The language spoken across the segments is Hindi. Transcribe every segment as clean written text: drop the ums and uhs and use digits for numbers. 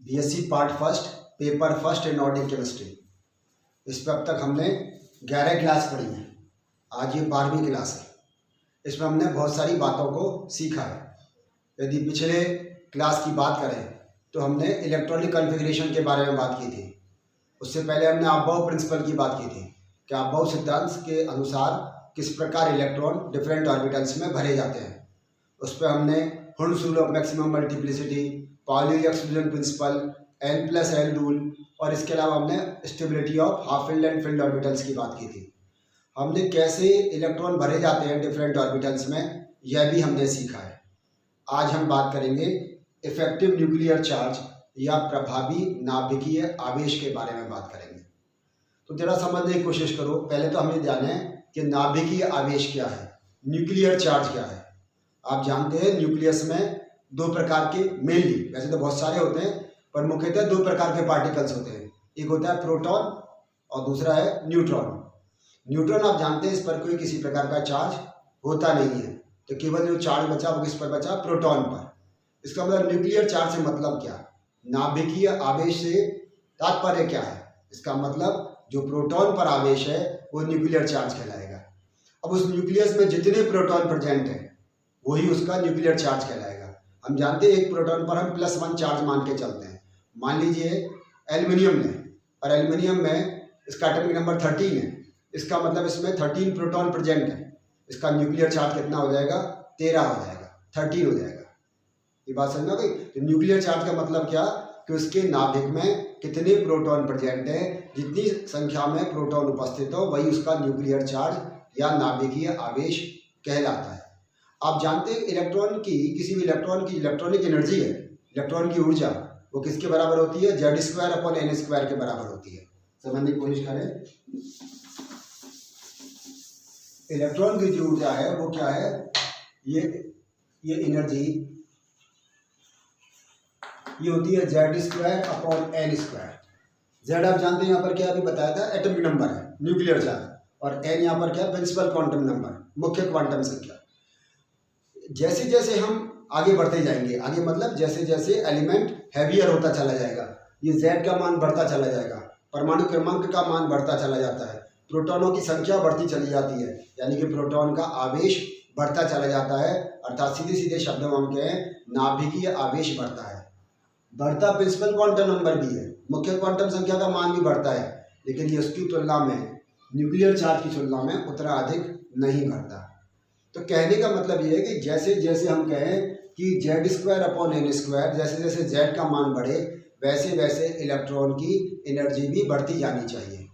BSc part first, paper first inorganic chemistry. इस पर अब तक हमने 11 क्लास पढ़ी हैं। आज ये 12वीं क्लास है। इसमें हमने बहुत सारी बातों को सीखा है। यदि पिछले क्लास की बात करें तो हमने इलेक्ट्रॉनिक कॉन्फ़िगरेशन के बारे में बात की थी। उससे पहले हमने अबाव प्रिंसिपल की बात की थी कि अबाव सिद्धांत के अनुसार किस प्रकार इलेक्ट्रॉन डिफरेंट ऑर्बिटल्स में भरे जाते हैं। उस पर हमने Hund's rule of maximum multiplicity, Pauli exclusion principle, N+L rule और इसके अलावा हमने stability of half filled and filled orbitals की बात की थी। हमने कैसे इलेक्ट्रॉन भरे जाते हैं डिफरेंट ऑर्बिटल्स में, यह भी हमने सीखा है। आज हम बात करेंगे इफेक्टिव न्यूक्लियर चार्ज या प्रभावी नाभिकीय आवेश के बारे में बात करेंगे। तो जरा समझने की कोशिश करो। पहले तो हमें जाने कि नाभिकीय आवेश क्या है, न्यूक्लियर चार्ज क्या है। आप जानते हैं न्यूक्लियस में दो प्रकार के, मेनली वैसे तो बहुत सारे होते हैं पर मुख्यतः दो प्रकार के पार्टिकल्स होते हैं। एक होता है प्रोटॉन और दूसरा है न्यूट्रॉन। न्यूट्रॉन आप जानते हैं इस पर कोई किसी प्रकार का चार्ज होता नहीं है, तो केवल जो चार्ज बचा वो किस पर बचा, प्रोटॉन पर। इसका मतलब न्यूक्लियर चार्ज से मतलब क्या, नाभिकीय आवेश से तात्पर्य क्या है। इसका मतलब जो प्रोटॉन पर आवेश है वो न्यूक्लियर चार्ज कहलाएगा। अब उस न्यूक्लियस में जितने प्रोटॉन प्रेजेंट है वही उसका न्यूक्लियर चार्ज कहलाएगा। हम जानते हैं एक प्रोटॉन पर हम +1 चार्ज मान के चलते हैं। मान लीजिए एल्युमिनियम है और एल्युमिनियम में इसका एटॉमिक नंबर 13 है। इसका मतलब इसमें 13 प्रोटॉन प्रेजेंट है। इसका न्यूक्लियर चार्ज कितना हो जाएगा, 13 हो जाएगा, 13 हो जाएगा। ये बात समझना कोई। तो न्यूक्लियर चार्ज का मतलब क्या कि उसके नाभिक में कितने प्रोटॉन प्रेजेंट है, जितनी संख्या में प्रोटॉन उपस्थित हो वही उसका न्यूक्लियर चार्ज या नाभिकीय आवेश कहलाता है। आप जानते हैं इलेक्ट्रॉन की, किसी भी इलेक्ट्रॉन की इलेक्ट्रॉनिक एनर्जी है, इलेक्ट्रॉन की ऊर्जा, वो किसके बराबर होती है, Z²/n² के बराबर होती है। समझने की कोशिश करें। इलेक्ट्रॉन की जो ऊर्जा है वो क्या है, ये एनर्जी ये होती है Z²/n²। Z आप जानते हैं यहाँ पर क्या अभी बताया था, एटॉमिक नंबर है, न्यूक्लियर चार्ज, और n यहाँ पर क्या, प्रिंसिपल क्वांटम नंबर, मुख्य क्वांटम संख्या। जैसे जैसे हम आगे बढ़ते जाएंगे, आगे मतलब जैसे जैसे एलिमेंट हैवियर होता चला जाएगा, ये Z का मान बढ़ता चला जाएगा, परमाणु क्रमांक का मान बढ़ता चला जाता है, प्रोटॉनों की संख्या बढ़ती चली जाती है, यानी कि प्रोटॉन का आवेश बढ़ता चला जाता है। अर्थात सीधे सीधे शब्दों में हम कहें नाभिकीय आवेश बढ़ता है। बढ़ता प्रिंसिपल क्वांटम नंबर भी है, मुख्य क्वांटम संख्या का मान भी बढ़ता है, लेकिन ये उसकी तुलना में, न्यूक्लियर चार्ज की तुलना में उतना अधिक नहीं बढ़ता। तो कहने का मतलब ये है कि जैसे जैसे हम कहें कि Z²/n², जैसे जैसे Z का मान बढ़े वैसे वैसे इलेक्ट्रॉन की एनर्जी भी बढ़ती जानी चाहिए।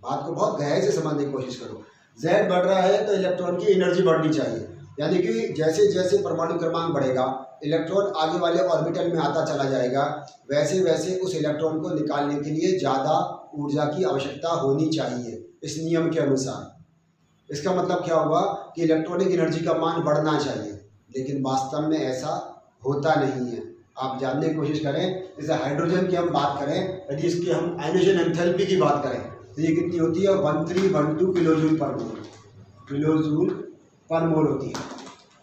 बात को बहुत गहराई से समझने की कोशिश करो। Z बढ़ रहा है तो इलेक्ट्रॉन की एनर्जी बढ़नी चाहिए, यानी कि जैसे जैसे परमाणु क्रमांक बढ़ेगा, इलेक्ट्रॉन आगे वाले ऑर्बिटल में आता चला जाएगा, वैसे वैसे उस इलेक्ट्रॉन को निकालने के लिए ज़्यादा ऊर्जा की आवश्यकता होनी चाहिए इस नियम के अनुसार। इसका मतलब क्या हुआ कि इलेक्ट्रॉनिक एनर्जी का मान बढ़ना चाहिए, लेकिन वास्तव में ऐसा होता नहीं है। आप जानने की कोशिश करें, जैसे हाइड्रोजन की हम बात करें, यदि इसकी हम आयनाइजेशन एंथैल्पी की बात करें तो ये कितनी होती है, 1312 किलोजूल पर मोल, किलोजूल पर मोल होती है।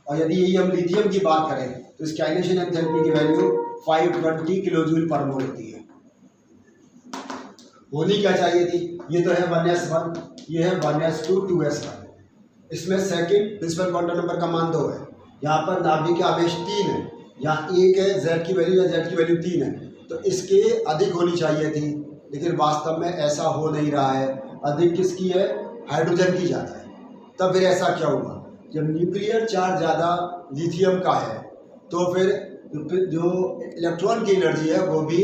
और यदि यही हम लिथियम की बात करें तो इसकी आयनाइजेशन एंथैल्पी की वैल्यू 520 किलोजूल पर मोल होती है। होनी क्या चाहिए थी, ये तो है 1s1, ये है 1s2, 2s1। इसमें सेकंड प्रिंसिपल क्वांटम नंबर का मान 2 है, यहाँ पर नाभिकीय आवेश 3 है, यहाँ 1 है, Z की वैल्यू या Z की वैल्यू 3 है, तो इसके अधिक होनी चाहिए थी, लेकिन वास्तव में ऐसा हो नहीं रहा है। अधिक किसकी है, हाइड्रोजन की ज़्यादा है। तब फिर ऐसा क्या हुआ, जब न्यूक्लियर चार्ज ज़्यादा लिथियम का है तो फिर जो इलेक्ट्रॉन की एनर्जी है वो भी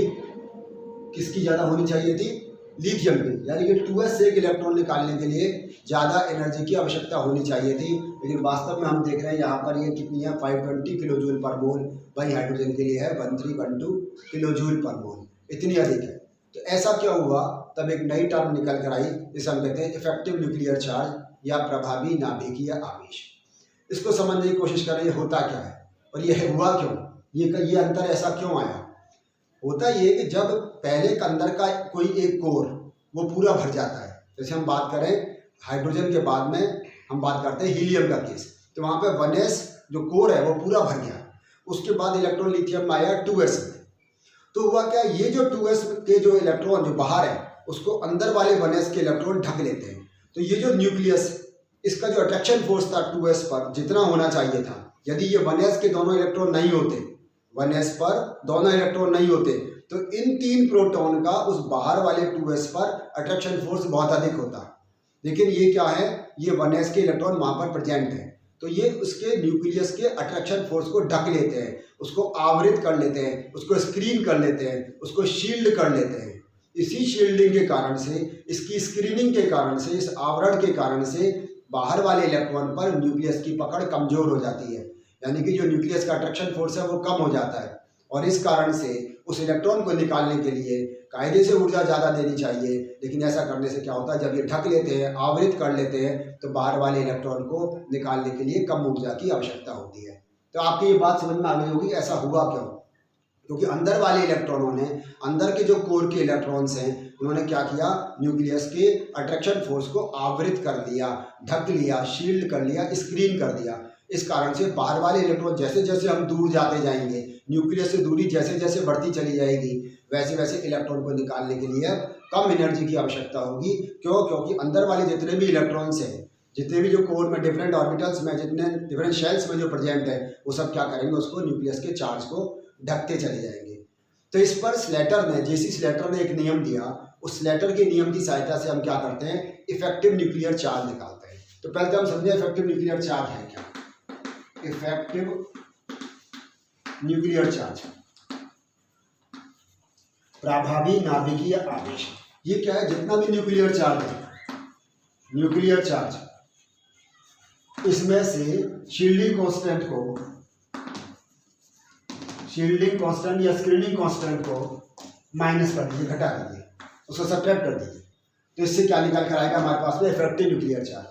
किसकी ज़्यादा होनी चाहिए थी, लिथियम की, यानी कि 2s से एक इलेक्ट्रॉन निकालने के लिए ज़्यादा एनर्जी की आवश्यकता होनी चाहिए थी, लेकिन वास्तव में हम देख रहे हैं यहाँ पर ये कितनी है, 520 किलोजूल पर मोल। वही हाइड्रोजन के लिए है 1312 किलोजूल पर मोल, इतनी अधिक है। तो ऐसा क्या हुआ, तब एक नई टर्म निकल कर आई, जिसे हम कहते हैं इफेक्टिव न्यूक्लियर चार्ज या प्रभावी नाभिकीय आवेश। इसको समझने की कोशिश करें, ये होता क्या है और ये हुआ क्यों, ये अंतर ऐसा क्यों आया। होता ये कि जब पहले के अंदर का कोई एक कोर वो पूरा भर जाता है, जैसे हम बात करें हाइड्रोजन के बाद में हम बात करते हैं हीलियम का केस, तो वहाँ पे 1s जो कोर है वो पूरा भर गया। उसके बाद इलेक्ट्रॉन लिथियम में आया 2s में, तो हुआ क्या, ये जो 2s के जो इलेक्ट्रॉन जो बाहर है उसको अंदर वाले 1s के इलेक्ट्रॉन ढक लेते हैं। तो ये जो न्यूक्लियस, इसका जो अट्रैक्शन फोर्स था 2s पर जितना होना चाहिए था, यदि ये 1s के दोनों इलेक्ट्रॉन नहीं होते, 1s पर दोनों इलेक्ट्रॉन नहीं होते, तो इन 3 प्रोटॉन का उस बाहर वाले 2s पर अट्रैक्शन फोर्स बहुत अधिक होता। लेकिन ये क्या है, ये 1s के इलेक्ट्रॉन वहाँ पर प्रेजेंट है, तो ये उसके न्यूक्लियस के अट्रैक्शन फोर्स को ढक लेते हैं, उसको आवृत कर लेते हैं, उसको स्क्रीन कर लेते हैं, उसको शील्ड कर लेते हैं। इसी शील्डिंग के कारण से, इसकी स्क्रीनिंग के कारण से, इस आवरण के कारण से बाहर वाले इलेक्ट्रॉन पर न्यूक्लियस की पकड़ कमजोर हो जाती है, यानी कि जो न्यूक्लियस का अट्रैक्शन फोर्स है वो कम हो जाता है। और इस कारण से उस इलेक्ट्रॉन को निकालने के लिए कायदे से ऊर्जा ज़्यादा देनी चाहिए, लेकिन ऐसा करने से क्या होता है, जब ये ढक लेते हैं, आवृत कर लेते हैं, तो बाहर वाले इलेक्ट्रॉन को निकालने के लिए कम ऊर्जा की आवश्यकता होती है। तो आपकी ये बात समझ में आ गई होगी ऐसा हुआ क्यों, क्योंकि अंदर वाले इलेक्ट्रॉनों ने, अंदर के जो कोर के इलेक्ट्रॉन्स हैं, उन्होंने क्या किया, न्यूक्लियस के अट्रैक्शन फोर्स को आवृत कर लिया, ढक लिया, शील्ड कर लिया, स्क्रीन कर दिया। इस कारण से बाहर वाले इलेक्ट्रॉन, जैसे जैसे हम दूर जाते जाएंगे, न्यूक्लियस से दूरी जैसे जैसे बढ़ती चली जाएगी, वैसे वैसे इलेक्ट्रॉन को निकालने के लिए कम एनर्जी की आवश्यकता होगी। क्यों? क्योंकि अंदर वाले जितने भी इलेक्ट्रॉन्स हैं, जितने भी जो कोर में डिफरेंट ऑर्बिटल्स में, जितने डिफरेंट शेल्स में जो प्रेजेंट है, वो सब क्या करेंगे, उसको न्यूक्लियस के चार्ज को ढकते चले जाएंगे। तो इस पर स्लेटर ने, जेसी स्लेटर ने एक नियम दिया, उस स्लेटर के नियम की सहायता से हम क्या करते हैं, इफेक्टिव न्यूक्लियर चार्ज निकालते हैं। तो पहले तो हम समझे इफेक्टिव न्यूक्लियर चार्ज है क्या। इफेक्टिव न्यूक्लियर चार्ज, प्रभावी नाभिकीय आवेश, ये क्या है, जितना भी न्यूक्लियर चार्ज है, न्यूक्लियर चार्ज, इसमें से शील्डिंग कांस्टेंट को, शील्डिंग कांस्टेंट या स्क्रीनिंग कांस्टेंट को माइनस कर दीजिए, घटा दीजिए, उसको सब्ट्रैक्ट कर दीजिए। तो इससे क्या निकल कर आएगा हमारे पास में, effective nuclear charge.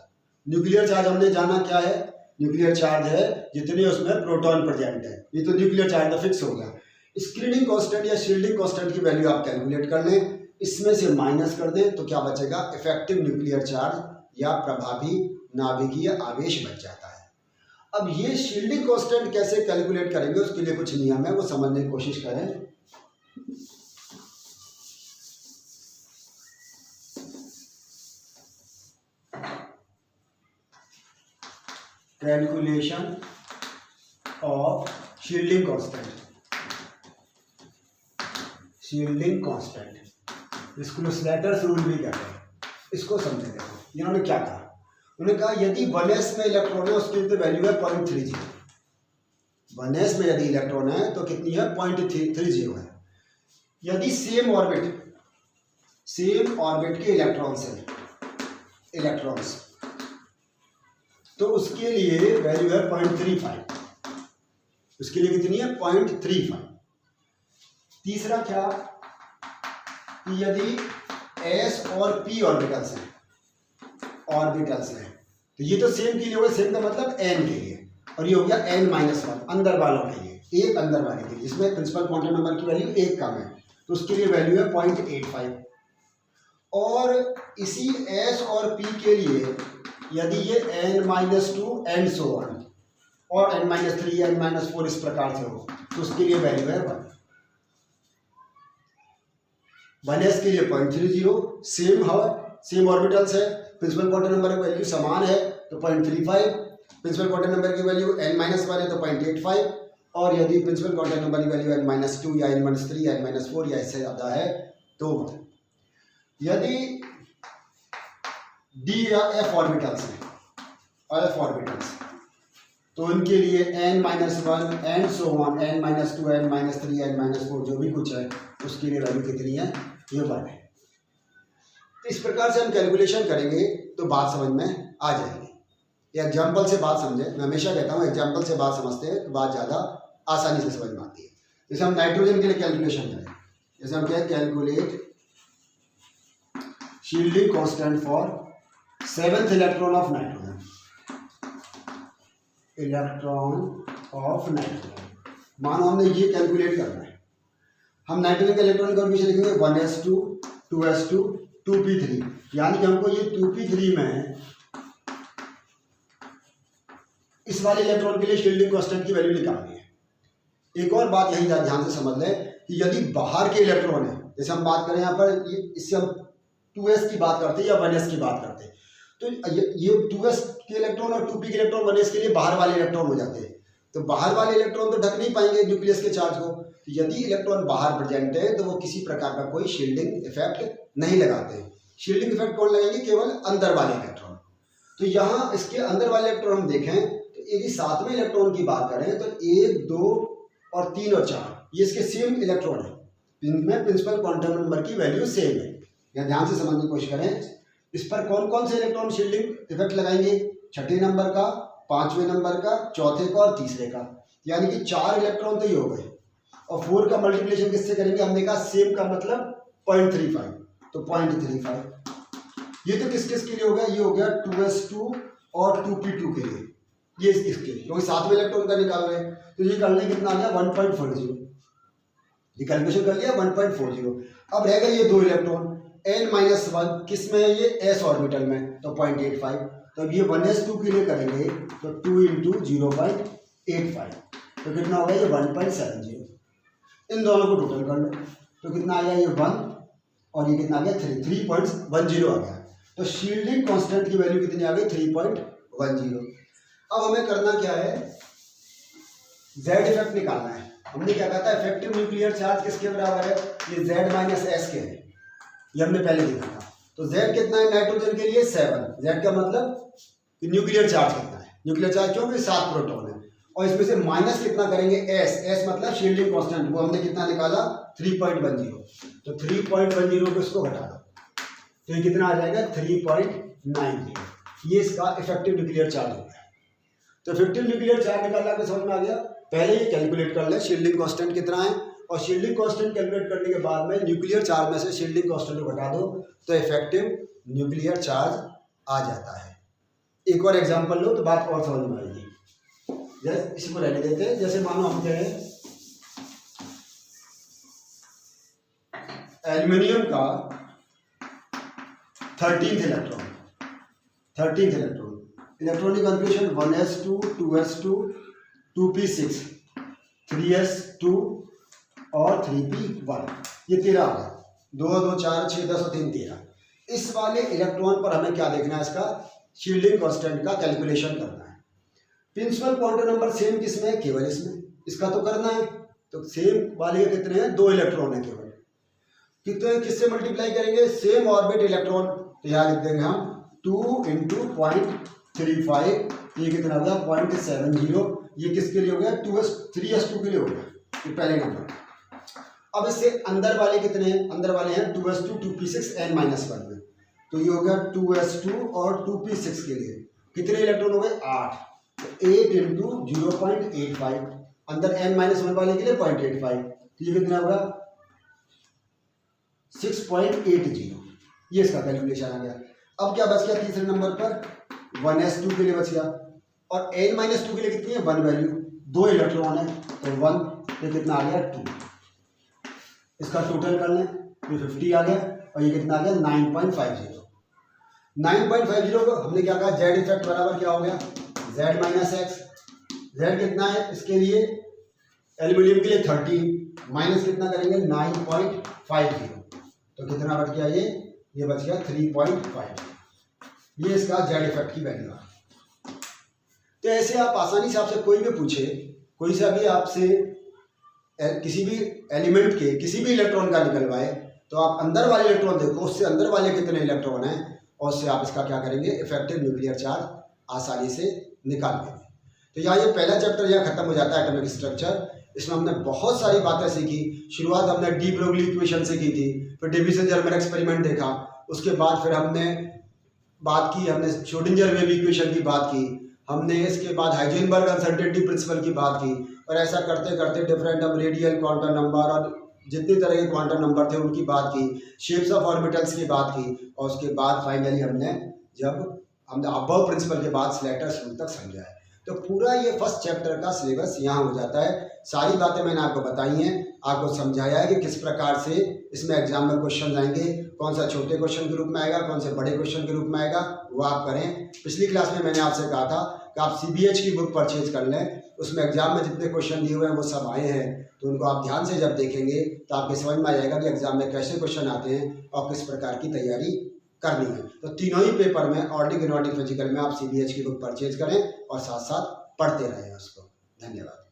Nuclear charge हमने जाना क्या है, न्यूक्लियर चार्ज है जितने उसमें प्रोटॉन प्रेजेंट है, ये तो न्यूक्लियर चार्ज तो फिक्स होगा। स्क्रीनिंग कांस्टेंट या शील्डिंग कांस्टेंट की वैल्यू आप कैलकुलेट कर लें, इसमें से माइनस कर दें, तो क्या बचेगा, इफेक्टिव न्यूक्लियर चार्ज या प्रभावी नाभिकीय आवेश बच जाता है। अब ये शील्डिंग कांस्टेंट कैसे कैलकुलेट करेंगे, उसके लिए कुछ नियम है, वो समझने की कोशिश करें। Calculation of shielding constant, shielding constant, इसको स्लेटर्स रूल भी कहते हैं। इसको समझे, देखो इन्होंने क्या कहा, उन्होंने कहा यदि 1s में इलेक्ट्रॉन है उसकी तो वैल्यू है 0.30, 1s में यदि इलेक्ट्रॉन है तो कितनी है, 0.30 है। यदि सेम ऑर्बिट के इलेक्ट्रॉन्स हैं, इलेक्ट्रॉन्स, तो उसके लिए वैल्यू है 0.35, उसके लिए कितनी है, 0.35। तीसरा क्या, कि यदि s और p ऑर्बिटल्स हैं, तो ये तो सेम के लिए होगा, सेम का मतलब n के लिए, और ये हो गया n-1 अंदर वालों के लिए, एक अंदर वाले के लिए, इसमें प्रिंसिपल क्वांटम नंबर की वैल्यू एक कम है, तो उसके लिए वैल्यू है 0.85। और इसी s और p के लिए यदि ये n-2 एंड सो ऑन, और n-3 n-4 इस प्रकार से हो, तो उसके लिए वैल्यू है 1। 1s के लिए 0.30, सेम ऑर्बिटल्स है, प्रिंसिपल क्वांटम नंबर की वैल्यू समान है तो 0.35, प्रिंसिपल क्वांटम नंबर की वैल्यू n-1 है तो 0.85, और यदि प्रिंसिपल क्वांटम नंबर की वैल्यू n-2 या n-3 या n-4 या इससे ज़्यादा है तो 1। यदि d या f ऑर्बिटल्स हैं, f ऑर्बिटल्स, तो उनके लिए n-1 and so on, n-2 n-3 n-4 जो भी कुछ है, उसके लिए वैल्यू कितनी है, ये 1 है। तो इस प्रकार से हम कैलकुलेशन करेंगे तो बात समझ में आ जाएगी। एग्जाम्पल से बात समझे, मैं हमेशा कहता हूँ एग्जाम्पल से बात समझते हैं तो बात ज़्यादा आसानी से समझ में आती है। जैसे हम नाइट्रोजन के लिए कैलकुलेशन करें, जैसे हम कहें calculate shielding constant for 7th electron of nitrogen, मानो हमने ये कैलकुलेट करना है, हम नाइट्रोजन का इलेक्ट्रॉनिक कॉन्फिगरेशन लिखेंगे 1s2 2s2 2p3, यानी कि हमको ये 2p3 में इस वाले इलेक्ट्रॉन के लिए शील्डिंग कांस्टेंट की वैल्यू निकालनी है। एक और बात यही ध्यान से समझ लें कि यदि बाहर के इलेक्ट्रॉन है, जैसे हम बात करें यहाँ पर इससे हम 2s की बात करते हैं या 1s की बात करते हैं, तो ये 2s के इलेक्ट्रॉन और 2p के इलेक्ट्रॉन 1s के लिए बाहर वाले इलेक्ट्रॉन हो जाते हैं। तो बाहर वाले इलेक्ट्रॉन तो ढक नहीं पाएंगे न्यूक्लियस के चार्ज को, तो यदि इलेक्ट्रॉन बाहर प्रेजेंट है तो वो किसी प्रकार का कोई शील्डिंग इफेक्ट नहीं लगाते हैं। शील्डिंग इफेक्ट कौन लगाएंगे? केवल अंदर वाले इलेक्ट्रॉन। तो यहाँ इसके अंदर वाले इलेक्ट्रॉन हम देखें तो यदि 7वें इलेक्ट्रॉन की बात करें तो 1, 2 और 3 और 4 ये इसके सेम इलेक्ट्रॉन है, इनमें प्रिंसिपल क्वांटम नंबर की वैल्यू सेम है। या ध्यान से समझने की कोशिश करें, इस पर कौन कौन से इलेक्ट्रॉन शील्डिंग इफेक्ट लगाएंगे? छठे नंबर का, 5वें नंबर का, चौथे का और तीसरे का, यानी कि 4 इलेक्ट्रॉन तो ये हो गए। और 4 का मल्टीप्लिकेशन किससे करेंगे? हमने कहा सेम का मतलब 0.35, तो 0.35 ये तो किस किस के लिए हो गया? ये हो गया 2s2 और 2p2 के लिए, ये इसके लिए, क्योंकि 7वें इलेक्ट्रॉन का निकाल रहे हैं। तो ये करने कितना आ गया? 1.40, ये कैलकुलेशन कर लिया 1.40। अब रहेगा ये 2 इलेक्ट्रॉन n-1 किस में है? ये s ऑर्बिटल में, तो 0.85। तो अब ये 1s2 के लिए करेंगे तो 2 × 0.85, तो कितना हो गया? ये 1.70। इन दोनों को टोटल कर लो तो कितना आ गया? ये 1 और ये कितना आ गया? 3.10 आ गया। तो शील्डिंग कांस्टेंट की वैल्यू कितनी आ गई? 3.10। अब हमें करना क्या है? जेड इफेक्ट निकालना है। हमने क्या कहा था? इफेक्टिव न्यूक्लियर चार्ज किसके बराबर है? ये Z-S के है, ये हमने पहले देखा था। तो Z कितना है नाइट्रोजन के लिए? 7। Z का मतलब कि न्यूक्लियर चार्ज कितना है? न्यूक्लियर चार्ज क्योंकि 7 प्रोटॉन है, और इसमें से माइनस कितना करेंगे? S मतलब शील्डिंग कांस्टेंट, वो हमने कितना निकाला? 3.10। तो 3.10 को इसको घटा दो तो ये कितना आ जाएगा? 3.90। ये इसका इफेक्टिव न्यूक्लियर चार्ज हो गया। तो इफेक्टिव न्यूक्लियर चार्ज निकालना आपको समझ में आ गया। पहले ये कैलकुलेट कर ले शील्डिंग कांस्टेंट कितना है, और शील्डिंग कांस्टेंट कैलकुलेट करने के बाद में न्यूक्लियर चार्ज में से शील्डिंग कांस्टेंट को घटा दो तो इफेक्टिव न्यूक्लियर चार्ज आ जाता है। एक और एग्जांपल लो तो बात और समझ में आएगी। जैसे इसी को रहने देते हैं, जैसे मानो हम कहें एल्यूमिनियम का 13th electron, electronic configuration 1s2, 2s2, 2p6, 3s2 और 3p1, ये 13 आ गया। 2, 2, 4, 6, 10 और 3, 13। इस वाले इलेक्ट्रॉन पर हमें क्या देखना है? इसका शील्डिंग कांस्टेंट का कैलकुलेशन करना है। प्रिंसिपल क्वांटम नंबर सेम किसमें है? केवल इसमें, इसका तो करना है। तो सेम वाले के कितने हैं? 2 इलेक्ट्रॉन है केवल। कितने किससे मल्टीप्लाई करेंगे? सेम ऑर्बिट इलेक्ट्रॉन, तो यहाँ लिख देंगे हम 2 × 0.35, ये कितना हो गया? 0.70। ये किसके लिए हो गया? 3s2 के लिए हो गया, ये पहले नंबर। अब इससे अंदर वाले कितने हैं? अंदर वाले हैं 2s2, 2p6, n-1 में, तो ये हो गया 2s2 और 2p6 के लिए कितने इलेक्ट्रॉन हो गए? 8। तो 8 × 0.85, अंदर n-1 वाले के लिए 0.85, तो ये कितना होगा? 6.80। ये इसका कैलकुलेशन आ गया। अब क्या बच गया? तीसरे नंबर पर 1s2 के लिए बच गया, और n-2 के लिए कितनी है? 1 वैल्यू, 2 इलेक्ट्रॉन है तो 1, तो कितना आ गया? 2। इसका टोटल कर लें तो 50 आ गया, और ये कितना आ गया? 9.50। 9.50 को हमने क्या कहा? जेड इफेक्ट बराबर क्या हो गया? Z-X। जेड कितना है इसके लिए? एल्यूमिनियम के लिए 30, माइनस कितना करेंगे? 9.50, तो कितना बच गया? ये बच गया 3.5। ये इसका जेड इफेक्ट की वैल्यू है। तो ऐसे आप आसानी से आपसे कोई भी पूछे, कोई सा भी आपसे किसी भी एलिमेंट के किसी भी इलेक्ट्रॉन का निकलवाए, तो आप अंदर वाले इलेक्ट्रॉन देखो, उससे अंदर वाले कितने इलेक्ट्रॉन हैं, और उससे आप इसका क्या करेंगे? इफेक्टिव न्यूक्लियर चार्ज आसानी से निकाल लेंगे। तो यहाँ ये पहला चैप्टर यहाँ खत्म हो जाता है, एटॉमिक स्ट्रक्चर। इसमें हमने बहुत सारी बातें सीखी। शुरुआत हमने डी ब्रोगली इक्वेशन से की थी, फिर डेविसन जर्मर एक्सपेरिमेंट देखा, उसके बाद फिर हमने बात की, हमने श्रोडिंगर वेव इक्वेशन की बात की, हमने इसके बाद हाइजेनबर्ग अनसर्टेनिटी प्रिंसिपल की बात की, और ऐसा करते करते डिफरेंट हम रेडियल क्वांटम नंबर और जितनी तरह के क्वांटम नंबर थे उनकी बात की, शेप्स ऑफ ऑर्बिटल्स की बात की, और उसके बाद फाइनली हमने अबव प्रिंसिपल के बाद स्लेटर्स रूल तक समझा है। तो पूरा ये फर्स्ट चैप्टर का सिलेबस यहाँ हो जाता है। सारी बातें मैंने आपको बताई हैं, आपको समझाया है कि किस प्रकार से इसमें एग्जाम में क्वेश्चन आएंगे, कौन सा छोटे क्वेश्चन के रूप में आएगा, कौन से बड़े क्वेश्चन के रूप में आएगा, वो आप करें। पिछली क्लास में मैंने आपसे कहा था कि आप CBH की बुक परचेज कर लें, उसमें एग्जाम में जितने क्वेश्चन दिए हुए हैं वो सब आए हैं, तो उनको आप ध्यान से जब देखेंगे तो आपको समझ में आ जाएगा कि एग्जाम में कैसे क्वेश्चन आते हैं और किस प्रकार की तैयारी करनी है। तो तीनों ही पेपर में ऑर्डिक इनऑर्डिक फिजिकल में आप CBH की बुक परचेज करें और साथ साथ पढ़ते रहें उसको। धन्यवाद।